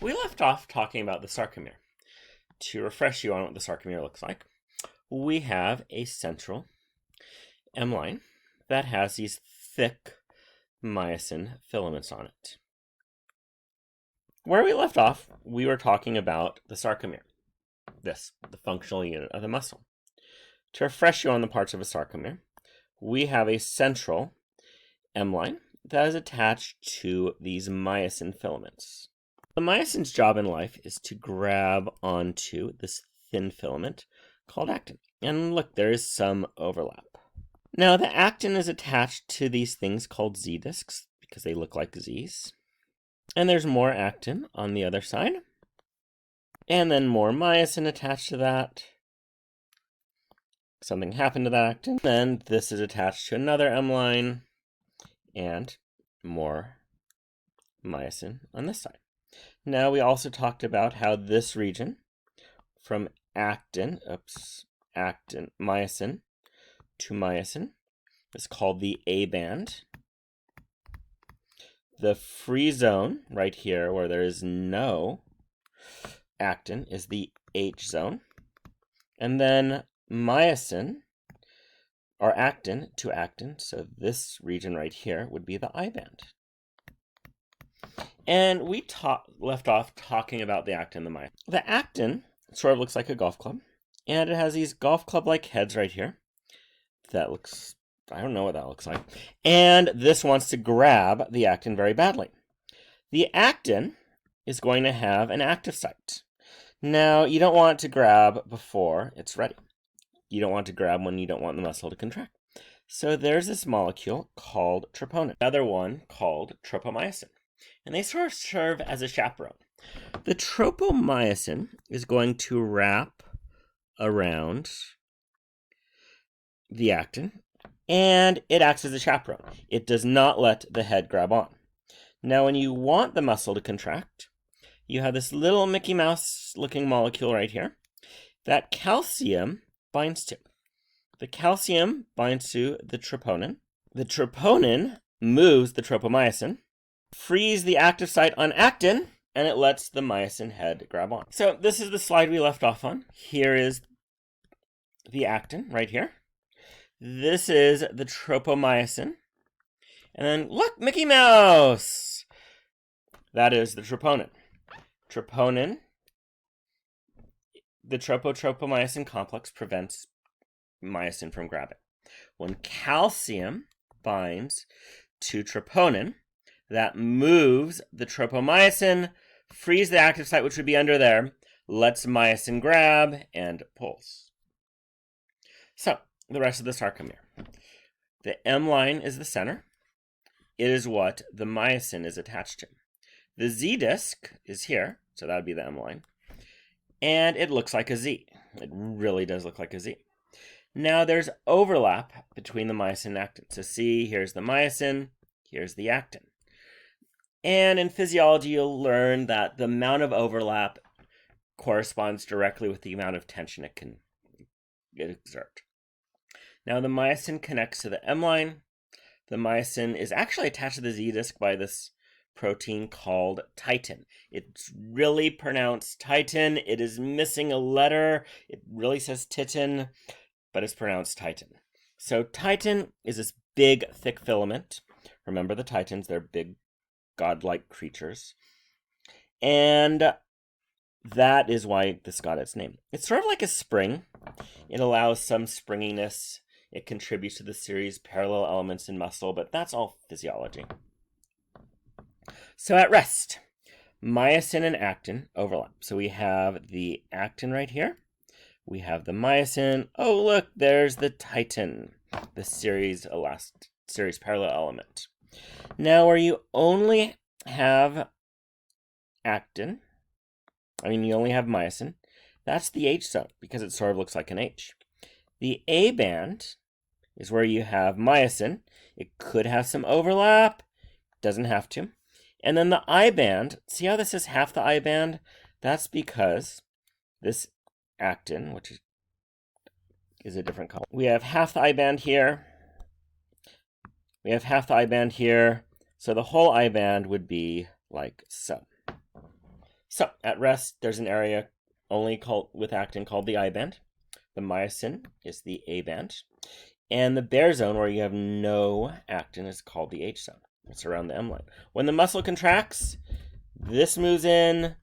We left off talking about the sarcomere. To refresh you on what the sarcomere looks like, we have a central M line that has these thick myosin filaments on it. Where we left off, we were talking about the sarcomere, the functional unit of the muscle. To refresh you on the parts of a sarcomere, we have a central M line that is attached to these myosin filaments. The myosin's job in life is to grab onto this thin filament called actin. And look, there is some overlap. Now, the actin is attached to these things called Z discs because they look like Z's. And there's more actin on the other side. And then more myosin attached to that. Something happened to that actin. Then this is attached to another M line and more myosin on this side. Now, we also talked about how this region from myosin to myosin is called the A band. The free zone right here where there is no actin is the H zone. And then myosin, or actin to actin, so this region right here would be the I band. And we left off talking about the actin and the myosin. The actin sort of looks like a golf club, and it has these golf club-like heads right here. That looks, I don't know what that looks like. And this wants to grab the actin very badly. The actin is going to have an active site. Now, you don't want to grab before it's ready. You don't want to grab when you don't want the muscle to contract. So there's this molecule called troponin, another one called tropomyosin. And they sort of serve as a chaperone. The tropomyosin is going to wrap around the actin, and it acts as a chaperone. It does not let the head grab on. Now, when you want the muscle to contract, you have this little Mickey Mouse-looking molecule right here that calcium binds to. The calcium binds to the troponin. The troponin moves the tropomyosin, frees the active site on actin, and it lets the myosin head grab on. So this is the slide we left off on. Here is the actin right here. This is the tropomyosin. And then look, Mickey Mouse! That is the troponin. Troponin, the tropomyosin complex prevents myosin from grabbing. When calcium binds to troponin, that moves the tropomyosin, frees the active site, which would be under there, lets myosin grab, and pulls. So, the rest of the sarcomere. The M line is the center. It is what the myosin is attached to. The Z disc is here, so that would be the M line. And it looks like a Z. It really does look like a Z. Now, there's overlap between the myosin and actin. So see, here's the myosin, here's the actin. And in physiology, you'll learn that the amount of overlap corresponds directly with the amount of tension it can exert. Now, the myosin connects to the M line. The myosin is actually attached to the Z disc by this protein called titin. It's really pronounced titin. It is missing a letter. It really says titin, but it's pronounced titin. So titin is this big, thick filament. Remember the titans, they're big, godlike creatures. And that is why this got its name. It's sort of like a spring. It allows some springiness. It contributes to the series parallel elements in muscle, but that's all physiology. So at rest, myosin and actin overlap. So we have the actin right here. We have the myosin. Oh, look, there's the titin, the series parallel element. Now, where you only have actin, you only have myosin, that's the H zone because it sort of looks like an H. The A band is where you have myosin. It could have some overlap, doesn't have to. And then the I band, see how this is half the I band? That's because this actin, which is a different color. We have half the I band here. We have half the I band here. So the whole I band would be like so. So at rest, there's an area only with actin called the I band. The myosin is the A band. And the bare zone, where you have no actin, is called the H zone. It's around the M line. When the muscle contracts, this moves in,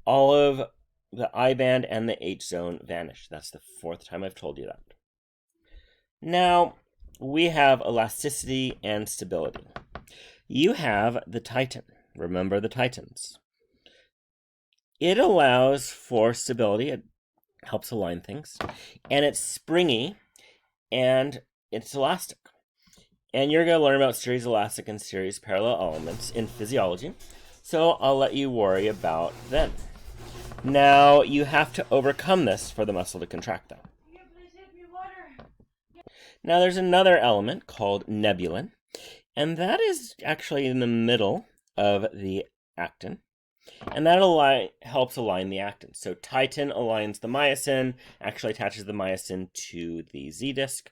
all of the I band and the H zone vanish. That's the 4th time I've told you that. Now, we have elasticity and stability. You have the titin. Remember the titans. It allows for stability. It helps align things. And it's springy, and it's elastic. And you're going to learn about series elastic and series parallel elements in physiology. So I'll let you worry about them. Now, you have to overcome this for the muscle to contract, though. Now, there's another element called nebulin, and that is actually in the middle of the actin, and that helps align the actin. So titin aligns the myosin, actually attaches the myosin to the Z disc.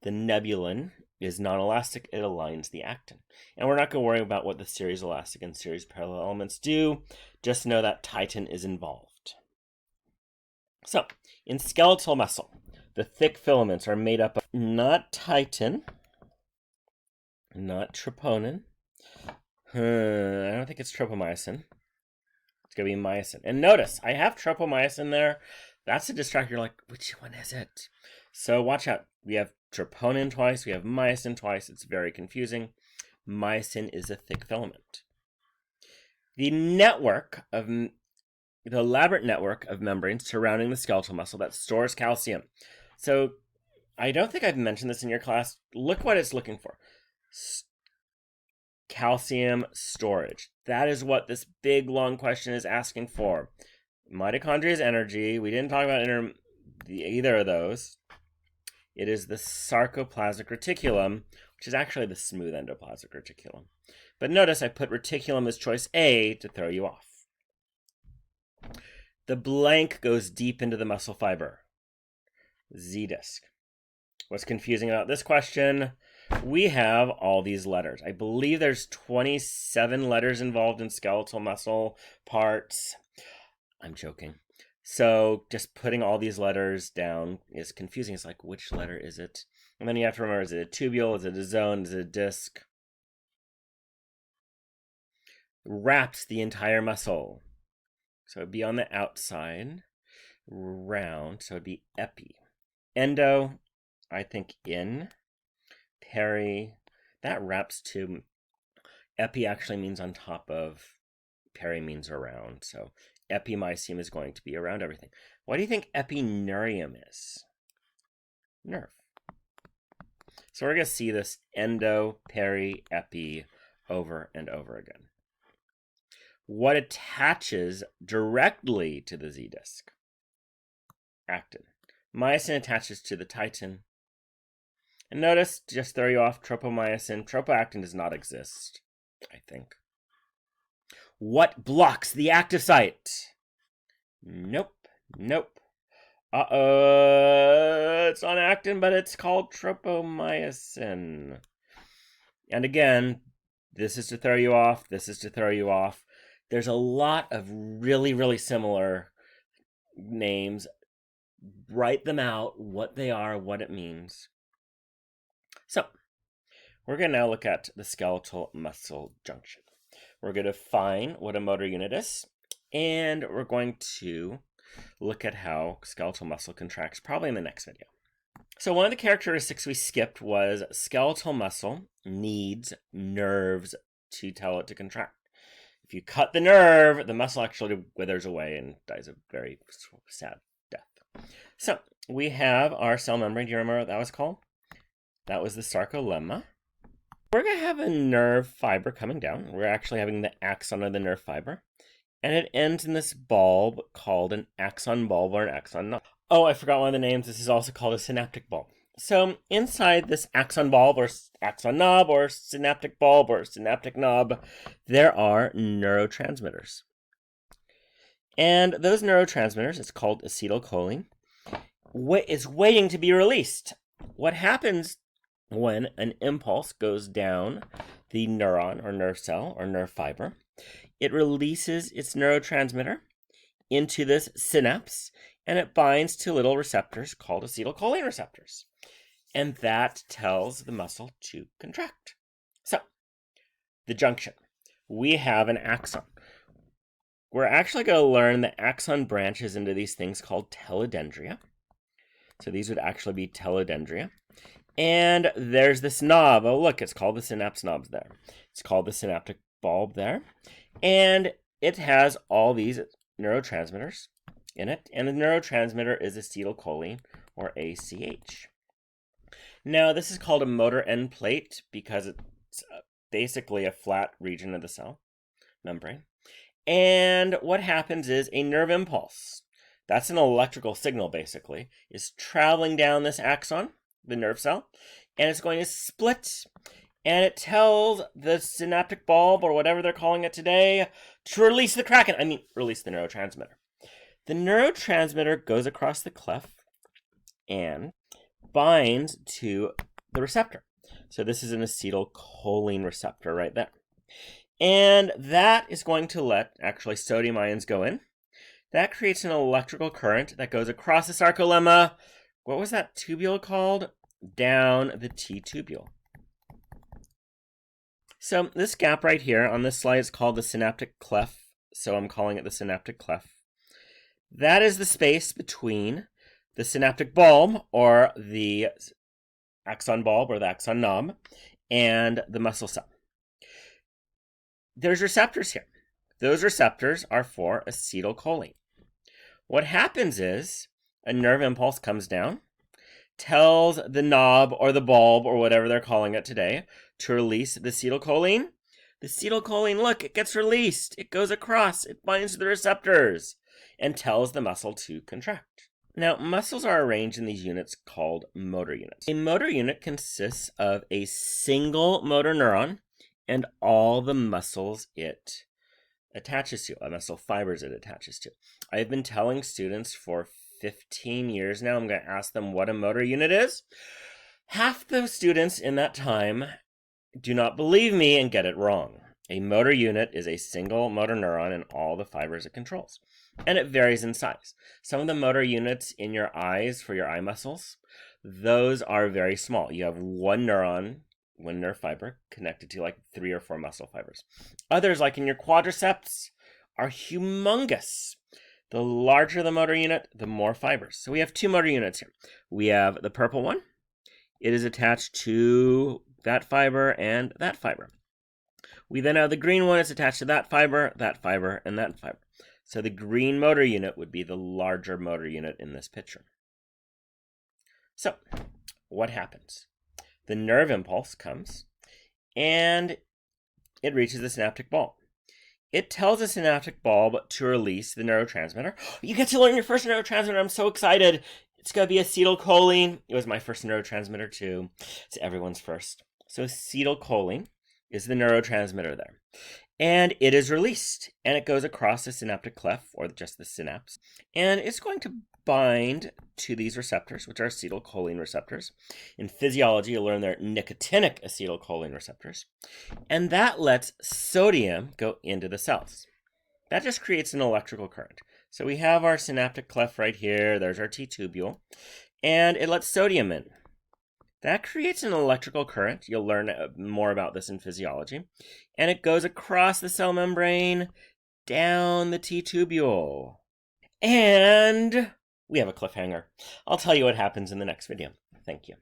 The nebulin is non-elastic, it aligns the actin. And we're not going to worry about what the series elastic and series parallel elements do, just know that titin is involved. So, in skeletal muscle, the thick filaments are made up of not titin, not troponin. I don't think it's tropomyosin. It's going to be myosin. And notice, I have tropomyosin there. That's a distractor. You're like, which one is it? So watch out. We have troponin twice. We have myosin twice. It's very confusing. Myosin is a thick filament. The elaborate network of membranes surrounding the skeletal muscle that stores calcium. So I don't think I've mentioned this in your class. Look what it's looking for. Calcium storage. That is what this big, long question is asking for. Mitochondria is energy. We didn't talk about either of those. It is the sarcoplasmic reticulum, which is actually the smooth endoplasmic reticulum. But notice I put reticulum as choice A to throw you off. The blank goes deep into the muscle fiber. Z disc. What's confusing about this question? We have all these letters. I believe there's 27 letters involved in skeletal muscle parts. I'm joking. So just putting all these letters down is confusing. It's like, which letter is it? And then you have to remember, is it a tubule? Is it a zone? Is it a disc? Wraps the entire muscle. So it'd be on the outside, round, so it'd be epi. Endo, I think in. Peri, that wraps to. Epi actually means on top of, peri means around, so epimysium is going to be around everything. What do you think epineurium is? Nerve. So we're going to see this endo, peri, epi over and over again. What attaches directly to the Z disc? Actin. Myosin attaches to the titin. And notice, just throw you off, tropomyosin. Tropoactin does not exist, I think. What blocks the active site? Nope. It's on actin, but it's called tropomyosin. And again, this is to throw you off, this is to throw you off. There's a lot of really, really similar names. Write them out, what they are, what it means. So, we're going to now look at the skeletal muscle junction. We're going to define what a motor unit is, and we're going to look at how skeletal muscle contracts, probably in the next video. So one of the characteristics we skipped was skeletal muscle needs nerves to tell it to contract. If you cut the nerve, the muscle actually withers away and dies a very sad death. So we have our cell membrane. Do you remember what that was called? That was the sarcolemma. We're going to have a nerve fiber coming down. We're actually having the axon of the nerve fiber. And it ends in this bulb called an axon bulb or an axon knob. Oh, I forgot one of the names. This is also called a synaptic bulb. So inside this axon bulb or axon knob or synaptic bulb or synaptic knob, there are neurotransmitters. And those neurotransmitters, it's called acetylcholine, is waiting to be released. What happens when an impulse goes down the neuron or nerve cell or nerve fiber? it releases its neurotransmitter into this synapse, and it binds to little receptors called acetylcholine receptors. And that tells the muscle to contract. So, the junction. We have an axon. We're actually going to learn that axon branches into these things called telodendria. So these would actually be telodendria. And there's this knob. Oh, look, it's called the synapse knob there. It's called the synaptic bulb there. And it has all these neurotransmitters in it. And the neurotransmitter is acetylcholine, or ACH. Now, this is called a motor end plate because it's basically a flat region of the cell membrane. And what happens is a nerve impulse, that's an electrical signal basically, is traveling down this axon, the nerve cell, and it's going to split, and it tells the synaptic bulb, or whatever they're calling it today, to release the release the neurotransmitter. The neurotransmitter goes across the cleft and binds to the receptor. So this is an acetylcholine receptor right there. And that is going to let, actually, sodium ions go in. That creates an electrical current that goes across the sarcolemma. What was that tubule called? Down the T-tubule. So this gap right here on this slide is called the synaptic cleft. So I'm calling it the synaptic cleft. That is the space between the synaptic bulb, or the axon bulb, or the axon knob, and the muscle cell. There's receptors here. Those receptors are for acetylcholine. What happens is a nerve impulse comes down, tells the knob or the bulb or whatever they're calling it today to release the acetylcholine. The acetylcholine, look, it gets released. It goes across. It binds to the receptors and tells the muscle to contract. Now, muscles are arranged in these units called motor units. A motor unit consists of a single motor neuron and all the muscles it attaches to, muscle fibers it attaches to. I've been telling students for 15 years now, I'm going to ask them what a motor unit is. Half the students in that time do not believe me and get it wrong. A motor unit is a single motor neuron and all the fibers it controls. And it varies in size. Some of the motor units in your eyes, for your eye muscles, those are very small. You have one neuron, one nerve fiber, connected to like 3 or 4 muscle fibers. Others, like in your quadriceps, are humongous. The larger the motor unit, the more fibers. So we have 2 motor units here. We have the purple one. It is attached to that fiber and that fiber. We then have the green one. It's attached to that fiber, and that fiber. So the green motor unit would be the larger motor unit in this picture. So what happens? The nerve impulse comes, and it reaches the synaptic bulb. It tells the synaptic bulb to release the neurotransmitter. You get to learn your first neurotransmitter. I'm so excited. It's going to be acetylcholine. It was my first neurotransmitter too. It's everyone's first. So acetylcholine is the neurotransmitter there. And it is released, and it goes across the synaptic cleft, or just the synapse, and it's going to bind to these receptors, which are acetylcholine receptors. In physiology, you'll learn they're nicotinic acetylcholine receptors, and that lets sodium go into the cells. That just creates an electrical current. So we have our synaptic cleft right here, there's our T-tubule, and it lets sodium in. That creates an electrical current. You'll learn more about this in physiology. And it goes across the cell membrane, down the T-tubule. And we have a cliffhanger. I'll tell you what happens in the next video. Thank you.